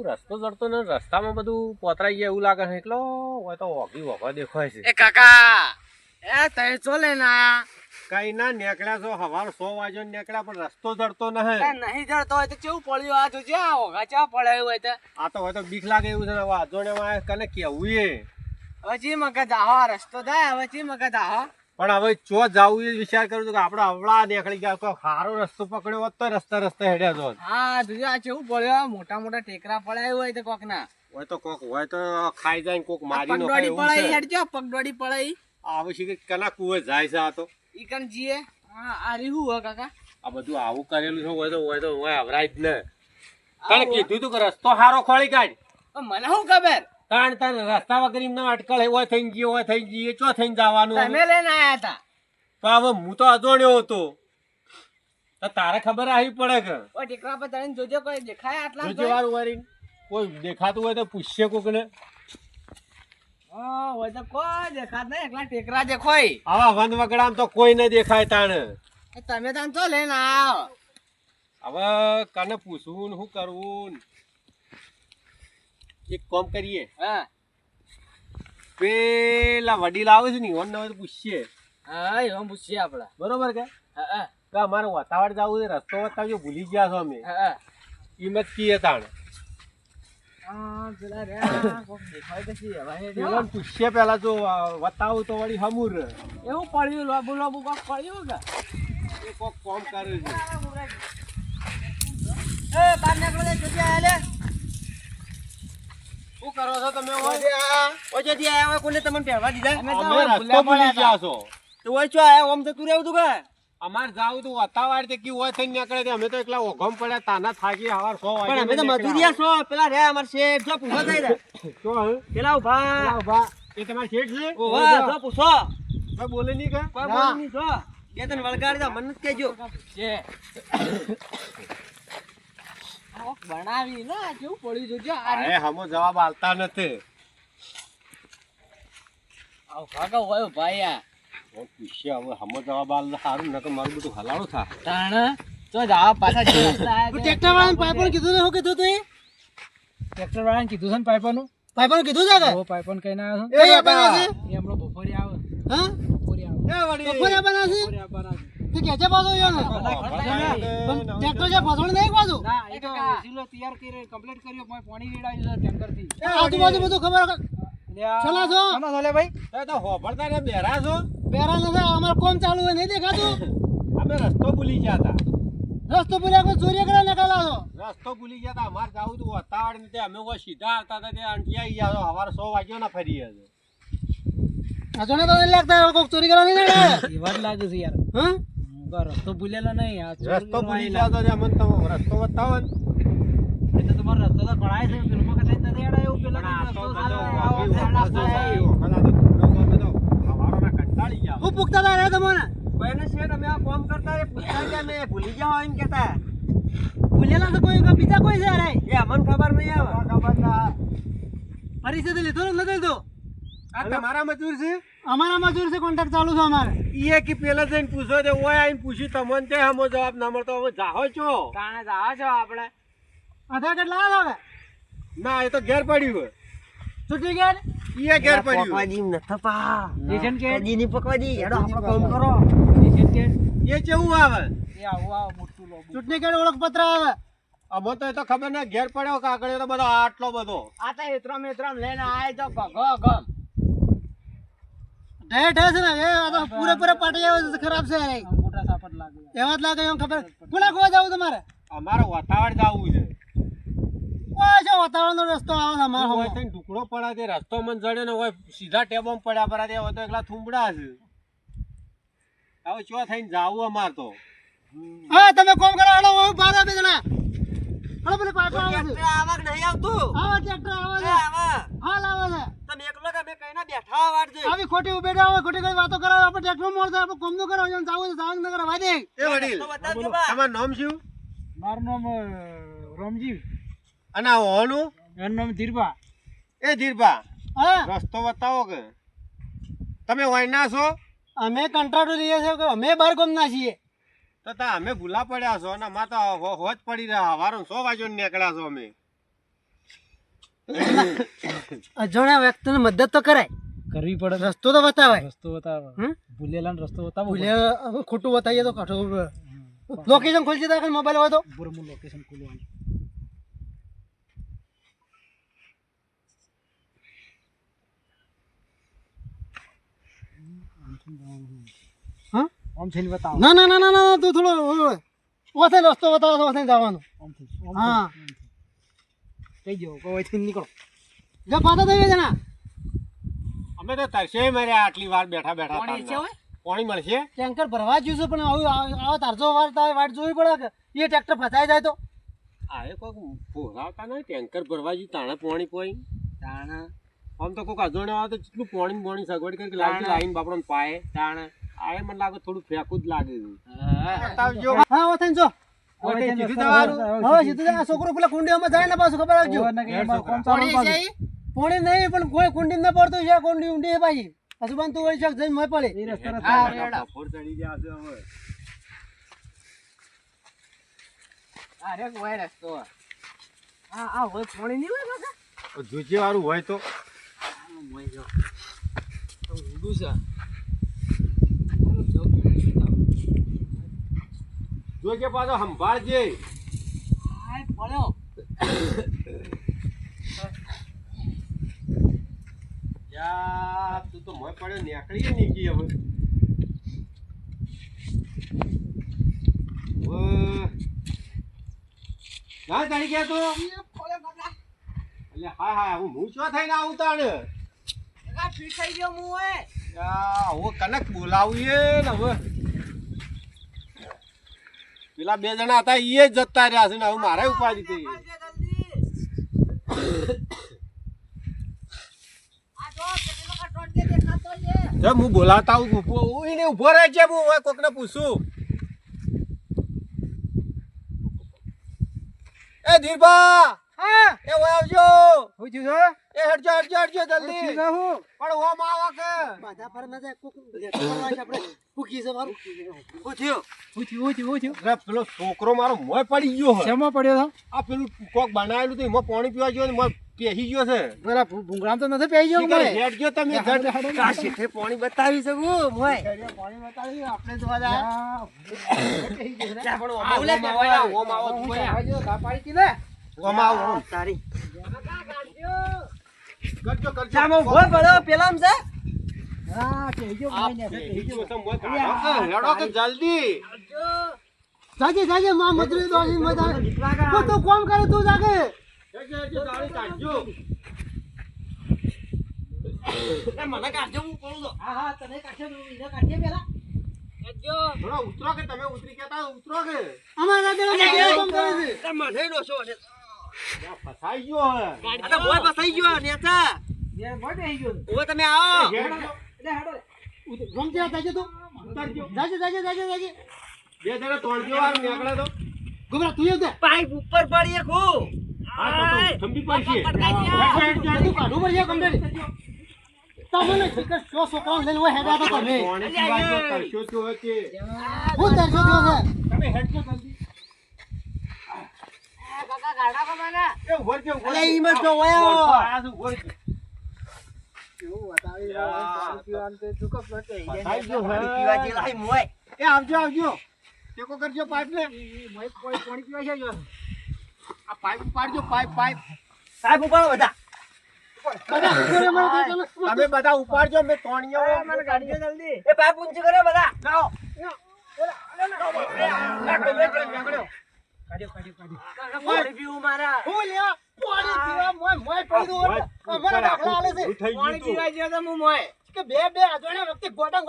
હું રસ્તો ચડતો ને રસ્તામાં બધું પોતરાઈ ગયા એવું લાગે છે એટલો હોય તો ઓગી વગર દેખાય છે. એ કાકા એ તય ચોલે ના કઈ ના નીકળ્યા છો સવાર 100 વાગ્યા નીકળ્યા પણ રસ્તો ચડતો નહીં. નહીં જડતો હોય તો કેવું પડ્યું આ જોજે આ ઓઘા ચા પડ્યું હોય તો આ તો હોય તો બીક લાગે એવું છે ને હવે અજોણ્યામાં કને કેવું એ હવે ચી મગજ આહો આ રસ્તો થાય હવે ચી મગજ આહો પણ હવે ચો જાવું એ વિચાર કરું છું કે આપણે અવળા નીકળી ગયા કોઈ સારો રસ્તો પકડ્યો હોત તો રસ્તા હેડ્યા જોત. હા જોજે આ કેવું પડ્યું મોટા મોટા ટેકરા પડ્યા હોય તો કોક ના હોય તો કોક હોય તો ખાઈ જાય ને કોક મારી નો પગડોડી પડાઈ હેડજો પગડોડી પડાઈ આવે છે કે કના કુવે જાય છે આ તો ઈ કન જીએ હા આ રીહું હો કાકા આ બધું આવું કરેલું છે હોય તો હોય અવરાય જ ને. તને કીધું તું કે રસ્તો સારો ખોળી કાઢ. મને શું ખબર કારણ તને રસ્તા વગર એમને અટકળ હોય થઈ ગયો હોય થઈ ગઈ ચો થઈને જવાનું. તમે લઈને આયા હતા તો હવે હું તો અજોણ્યો હતો તો તારે ખબર આવી પડે કે ઓ ટેકરા પર તને જોજો કોઈ દેખાય આટલા જોજે વાળું વાળી કોઈ દેખાતું હોય તો પૂછશે કોક ને. હા હોય તો કોઈ દેખાત નહીં એકલા ટેકરા દેખોય આવા વન વગડામ તો કોઈ નહીં દેખાય તાણે. તમે તાન તો લઈને આવો હવે કને પૂછવું ને શું કરવું. એક કામ કરીએ હા પેલા વડીલ આવે છે ને ઓન તો પૂછીએ. હા એમ પૂછીએ આપડા બરોબર કે હા અમારે વતાવડ જવું છે રસ્તો વતાવજો ભૂલી ગયા છો અમે હા કિંમત કીએ તાણે. પેલા રે કોક દેખાય તો સી હવે પેલા પૂછીએ પેલા જો વતાવું તો વળી હમુર એવું પડ્યું લોબુ લોબુ કોક પડ્યું કે એ કોક કામ કરે છે. એ બાર નીકળો દે જોજે આલે શું કરો છો તમે ઓજે દી આયા હોય કોને તમને પહેરવા દીધા અમે રસ્તો ભૂલી ગયા છો. તો ઓય ચો આયા ઓમ તો તું રહેવું તું કે અમાર જાવ તો વતાવાડ તે કી હોય થઈને નીકળે અમે તો એકલા ઓઘમ પડ્યા તાના થાકી હવાર 100 વાગે પણ અમે તો મજૂરિયા છો પેલા રે અમાર શેઠ જો પૂછો થઈ રે શું હે પેલા ઉભા એ તમાર શેઠ છે ઓવા જો પૂછો કોઈ બોલે નહીં કે કોઈ બોલ ની જો બે તને વળગાડી દો મને જ કહેજો છે બનાવી ના કેવું પડ્યું જોજો આ અરે હમો જવાબ આલતા નથી. આવ કાકા હોય ભાઈ આ હું પૂછ્યા હવે હમો જવાબ આલ સારું ન તો મારું બધું હલાડું થા. તાણ તો જાવ પાછા જે રસ્તા આયા ટ્રેક્ટર વાળાને પાઇપર કીધું ને હું કીધું તું ટ્રેક્ટર વાળાને કીધું છે ને પાઇપર કીધું છે કે ઓ પાઇપર કહીને આવ્યો છે એ આપણા છે એ આપણો બપોરી આવે હા બપોરી આવે એ વડી બપોરી આપણા છે તે કેજે પાછો યો ને ટ્રેક્ટર જે ફસણ નહીં પાછું ના એ તો સીલો તૈયાર કરી કમ્પ્લીટ કર્યો પણ પાણી રેડાયું છે ટેન્કર થી એ આજુબાજુ બધું ખબર ચલા છો ચલા ચાલે ભાઈ એ તો હોભળતા ને બેરા છો બેરા નથી અમાર કોમ ચાલુ હોય નહીં દેખાતું અમે રસ્તો ભૂલી ગયા હતા. રસ્તો પૂરા કોઈ ચોરી કરે નીકળ્યા છો રસ્તો ભૂલી ગયા હતા અમારે જાવું તું વતાવડ ને તે અમે કોઈ સીધા આવતા હતા તે અંટિયાઈ ગયા છો સવારે 100 વાગ્યો ના ફરીએ છે. અજોને તો નહીં લાગતા કોઈ ચોરી કરવા નહીં નીકળે એ વાત લાગે છે યાર હા રસ્તો ભૂલેલો નહીં આ રસ્તો ભૂલી ગયા તો અમને તો રસ્તો બતાવો ને એટલે તમારો રસ્તો તો કળાય છે પેલો કે થઈ નથી આડા એવું પેલો હું પૂછતા હતા રે તમને કોઈને શેઠ અમે આ કામ કરતા રે પૂછતા કે અમે ભૂલી ગયા હોય એમ કહેતા ભૂલેલા તો કોઈ બીજા કોઈ છે રે એ અમને ખબર નહીં આવે ખબર ના પરિસ્થિતિ લીધો નથી લીધો આ તમારા મજૂર છે અમારા મજૂર છે કોન્ટ્રાક્ટ ચાલુ છે અમારે ઈએ કે પેલા જઈને પૂછો તે ઓય આઈને પૂછી તમને તે હમો જવાબ ના મળતો હવે જાહો છો કાણે જાવ છો આપણે આધાર કાર્ડ લાવો કે ના એ તો ઘેર પડ્યું છૂટી ગયા ઈએ ઘેર પડ્યું પકવાડી ન થપા રેશન કે દીની પકવાડી હેડો આપણે કામ કરો રેશન કે એ કેવું આવે એ આવો મોટું લોબુ ચૂંટણી કાર્ડ ઓળખપત્ર આવે અમો તો એ તો ખબર ના ઘેર પડ્યો કાગળિયો તો બધો આટલો બધો આ તો એત્રમ લઈને આય તો ગગો ગમ ઢેર ઢેર છે ને એ આ તો પૂરેપૂરા પાટી આવે છે ખરાબ છે રે મોટા સાપટ લાગે એવા જ લાગે એમ ખબર કોના ખોવા જાવ તમારે અમારે વતાવડ જાવું છે ઓય છે વાતાવરણનો રસ્તો આવે છે અમારો હોય તને ટુકડો પડે તે રસ્તો મન જડ્યો ને હોય સીધા ટેબમ પડ્યા પરા તે હોય તો એકલા થુંબડા છે હવે ચો થઈને જાવું અમાર તો હા તમે કોમ કરો હાલો હું બહાર આપી દેના હાલો પેલી પાઇપ આવે છે આવક નહીં આવતું આવે ટ્રેક્ટર આવે છે હાલ આવે છે તમે એકલો કે મે કઈના બેઠા વાડ છે આવી ખોટી ઉભે આવે ખોટી કઈ વાતો કરાવે આપણે ટ્રેક્ટર મોરતા આપણે કોમ નો કરો જાવ છે સાંગ ન કરો વાદે એ વડીલ તમારું નામ શું મારું નામ રામજી અને આ ઓનું એનું નામ ધીરબા એ ધીરબા હા રસ્તો બતાવો કે તમે વાયના છો અમે કંટ્રાક્ટર રહીએ છીએ કે અમે બહાર કોમ ના છીએ તો તા અમે ભૂલા પડ્યા છો અને અમાર તો હોજ પડી રહ્યા હવારો 100 વાગ્યો નીકળ્યા છો અમે અજાણ્યા વ્યક્તિને મદદ તો કરાય, કરવી પડે, રસ્તો તો બતાવાય, રસ્તો બતાવે, ભૂલેલા રસ્તો બતાવો, ભૂલે ખોટું બતાવીએ તો કાઠો લોકેશન ખોલજે તારે મોબાઈલ હોય તો બરોબર લોકેશન ખોલવાનું. હા આમ થઈને બતાવો. ના ના ના ના ના તું થોડો ઓથે રસ્તો બતાવો, ઓથે જવાનો. હા કઈ ગયો કોઈ નીકળો જો પાતા થઈ જણા. અમે તો તરસે મારે આટલી વાર બેઠા બેઠા પાણી મળશે. ટેન્કર ભરવા જ્યું છે પણ આવો તારજો વાર તારે વાટ જોવી પડે કે એ ટ્રેક્ટર ફસાઈ જાય તો. આ કોઈક ભોરાવતા નહીં, ટેન્કર ભરવા જ્યું તાણે પાણી પોઈ તાણે આમ તો કોઈક અજોણે આવે તો કેટલું પાણી સગવડ કરી લાઈન બાપડો પાય તાણે આ મને લાગે થોડું ફેંકું જ લાગે. હા ઓથે જો છોકરો પેલા કુંડીમાં જાય ને પાછું ખબર આવજો. પોણી નહીં પણ કોઈ કુંડી ના પડતું છે, કુંડી ઊંડી પાછી હજુ પણ તું વળી જઈને મય પડે એ રસ્તા ચડી જશે હવે. અરે કોઈ રસ્તો આ હોય પોણી નહીં હોય કાકા જોજે વાળું હોય તો જોજે પાછો સંભાળજે. પડ્યો તું તો મોય પડ્યો નીકળીએ નીકળી હવે. ના ચડી ગયા તો એટલે હા હું ચો થઈને આવું તાણે ફીટ થઈ ગયો હું હવે કનક બોલાવીએ ને હવે. પેલા બે જણા હતા એ જ જતા રહ્યા છે ને હવે મારે ઉપાધિ થઈ. હું બોલાવતા આવું ઉભો રહે છે. હું કોકને પૂછું એ ધીરભા એ આવજો એ હટજો જલ્દી પણ ઓમ આવો કે બાધા પર ના જાય કોક આપણે પૂકી છે મારું પેલો છોકરો મારો મોય પડી ગયો છે. શેમાં પડ્યો તો આ પેલું કોક બનાવેલું તો એમાં પાણી પીવા ગયો ને મોય પેહી ગયો છે. પેલા ભૂંગળામ તો નથી પેઈ ગયો મોય હેડ ગયો તમે કા શેઠે પાણી બતાવી શકું મોય પાણી બતાવી આપણે જોવા જાય ઓમ આવો પાડી કી લે ઓમ આવો તારી કરજો ચામો ભોય પડો પેલામ છે હા કેજો મોય ને હેડો કે જલ્દી જાજે માં મદરી દો મજા તો કોમ કરે તું જાગે મને કાઢજો હું પડું તો હા તને કાઢજો એને કાઢજે પેલા કાઢજો થોડા ઉતરો કે તમે ઉતરી કેતા ઉતરો કે અમારા દાદા કોમ કરે છે મને ડોસો છે ફસાઈ ગયો હવે આ બોય ફસાઈ ગયો નેતા ને મોય બેહી ગયો ઓ તમે આવો એટલે હેડો ગમજે જાજે તું ઉતરજો જાજે બે જણા તોડજો વાર નીકળે તો ગોબરા તું દે પાઇપ ઉપર પડી ખો હા તો ઠંડી પડશે તું કાઢો પડશે કમ્પ્લીટ તમને ઠીક સો કોણ લઈને હોય હેડા તો તમે પાણી પીવા ગયો તરસ્યો તો કે હું તરસ્યો તો છે તમે હેડજો જલ્દી કાકા ગાડા કો મને એ વરજો અલે ઈમાં તો વયો આ શું વરજો કેવું બતાવી પાણી પીવાનું તે તું કપ નતે ફસાઈ ગયો હે પીવા જે લાઈ મોય એ આવજો ટેકો કરજો પાઇપ ને મોય કોઈ પાણી પીવા છે જો આ પાઇપ પાડજો પાઇપ સાહેબ ઉપાડો બધા તમે બધા ઉપાડજો મે તોણિયો મને ગાડી જલ્દી એ પાઇપ ઊંચી કરો બધા લાવો પાણી પીવું મારા હું લ્યો પાણી પીવા મોય પડ્યું અમારા દાખલા આલે છે પાણી પીવા ગયો તો હું મોય કે બે અજોણા વખતે ગોડા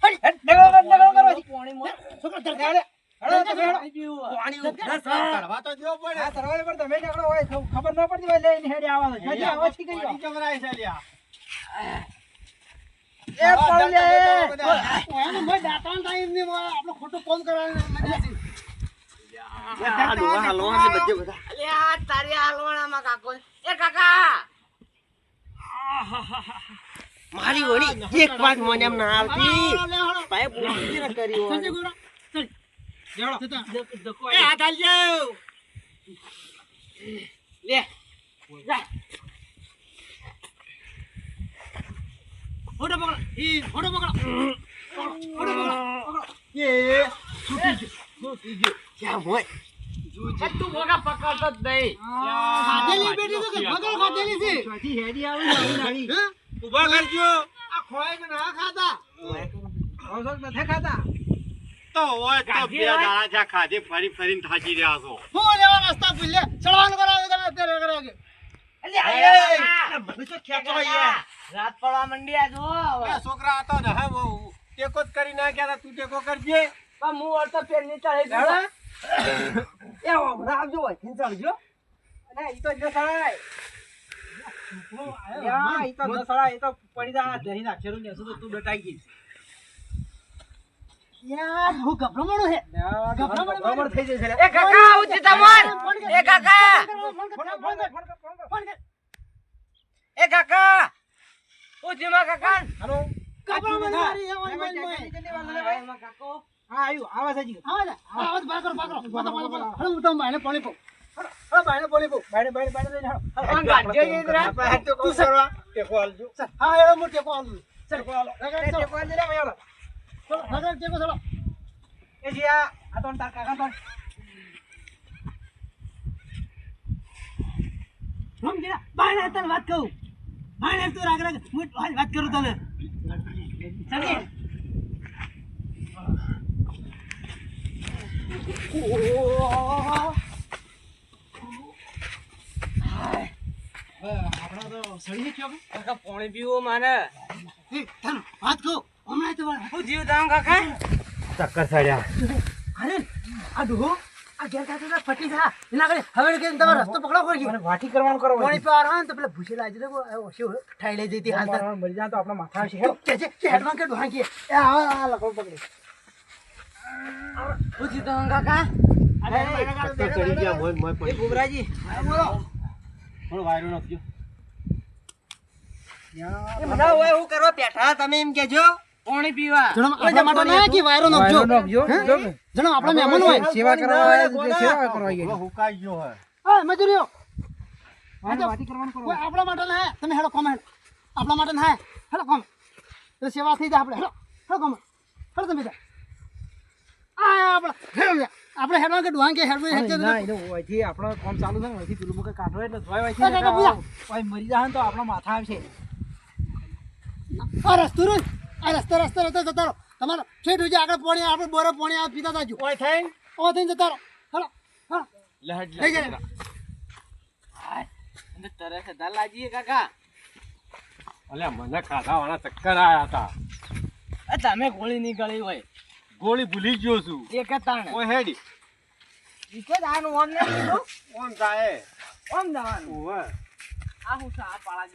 પાણી મોય છોકરો ધરકાડે પાણી કરવા તો દેવો પડે આ સરવાળે પર તમે નીકળો હોય ખબર ન પડતી હોય લઈને હેડે આવવાનો જલ્દી આવો છી ગયો પાણી જમરાય છે લ્યા એ પાલે ઓયાને મોય દાતાન ટાઈમ ની આપણો ખોટો કોમ કરવાનો મજા છે હાલવાના બધે બધા અલે આ તારી હાલવાનામાં કાકો એ કાકા મારી વળી એક વાત મને એમ ના આવતી ભાઈ પૂછી ન કરી હોય એ હાથ આલજો લે ફોટો પકડો ફોટો પકડો એ છૂટી ગયો ક્યાં હોય તું ભોગા પકડતો જ નહીં. ખાધેલી બેટી તો પકડ ખાધેલી છે હેડી આવી ઉભા કરજો આ ખોય કે ના ખાતા ઔષધ નથી ખાતા તો હોય તો બે દાડા જ્યાં ખાધે ફરીને થાકી રહ્યા છો હું લેવા રસ્તા ભૂલે ચડવાનું કરાવે તમે અત્યારે કરાવે મને તો ખેંચો યાર રાત પડવા માંડી આ જો. આ છોકરા હતો ને હા બહુ ટેકો જ કરી નાખ્યા તું ટેકો કરજે પણ હું અડધો પેન ની ચડે ગયો. એ હમણાં આવજો હોય ખેંચાડજો અને ઈ તો ન સળાય યા ઈ તો ન સળાય ઈ તો પડી જા ધરી નાખેલું ને તો તું ડટાઈ ગઈ યાર હું ગભરામણો હે ગભરામણ થઈ જશે એ કાકા ઉઠી તમોન. એ કાકા એ કાકા ઉઠી માં કાકા. હેલો ગભરામણ મારી હે ઓય એમાં કાકો હા આયો આવાજ આજી આવાજ બાકરો હલો હું તો બાયને પાણી પો હલો બાયને પાણી પો બાયને લઈને પણ ગાજે ઇન્દ્રા તું સરવા ટેકો આલજો હા હેલો હું ટેકો આલું ટેકો આલો ટેકો આલી લે મેલો ચલો નગર ટેકો ચલો એ જીયા આ તો તાર કાકા તો હમ જીરા બાયને તને વાત કહું બાયને તું રાગ હું વાત કરું તને ચાલ આપણા તો સડી ગયો કાકા પાણી પીવું મને. વાત કહું હમણાં તો હું જીવ તામ કાકા. ચક્કર સડ્યા અરે આ ડોહો આ ઘેર કાકા ફટી જા એના કરે હવે કે તમારો રસ્તો પકડો કોઈ મને વાટી કરવાનું કરો પાણી પાર આવે તો પેલા ભૂસેલા આજે તો ઓછો ઠાઈ લઈ જતી હાલ મરી જા તો આપણા માથા આવશે કે હેડમાં કે ડોહા કે એ આ લખો પકડે હું જીવ તામ કાકા. ચક્કર ચડી ગયા મોય એ પડી ભૂમરાજી બોલો થોડો વાયરો નાખજો એ બધા હોય હું કરવા બેઠા તમે એમ કેજો પાણી પીવા. આપણા માટે ના કે વાયરો નાખજો જણો આપણા મહેમાન હોય સેવા કરવા હવે હુકાઈ ગયો હે હા મજૂરીઓ વાટી કરવાનું કરો આપણા માટે ના તમે હેડો કોમ હેડો આપણા માટે ના હેડો કોમ તો સેવા થઈ જાય આપણે હેડો હેડો કોમ હેડો તમે આપણે હેડવા કે ડોહાં કે હેડવું હેડે ના એ ઓયથી આપણો કામ ચાલુ છે ઓયથી પેલું મુકે કાઢો એટલે જોય ઓય મરી જાય તો આપણા માથા આવશે આ રસ્તો રે આ રસ્તો જતા રહો તમારો છેટ ઉજે આગળ પોણી આપણે બોરો પોણી આ પીતા જાજો ઓય થઈ જતા રહો હેડો હા લહડ લઈ જાય અંદર તરસ લાગી કાકા. અલ્યા મને ખાધા વાળા ચક્કર આયા હતા તમે ગોળી નીકળી હોય ગોળી ભૂલી ગયો છું એક તાણ ઓય હેડી ઈકો દાનું ઓમ ને કીધું ઓમ જાય ઓમ જવાનું. ઓવે આ હું સા પાળા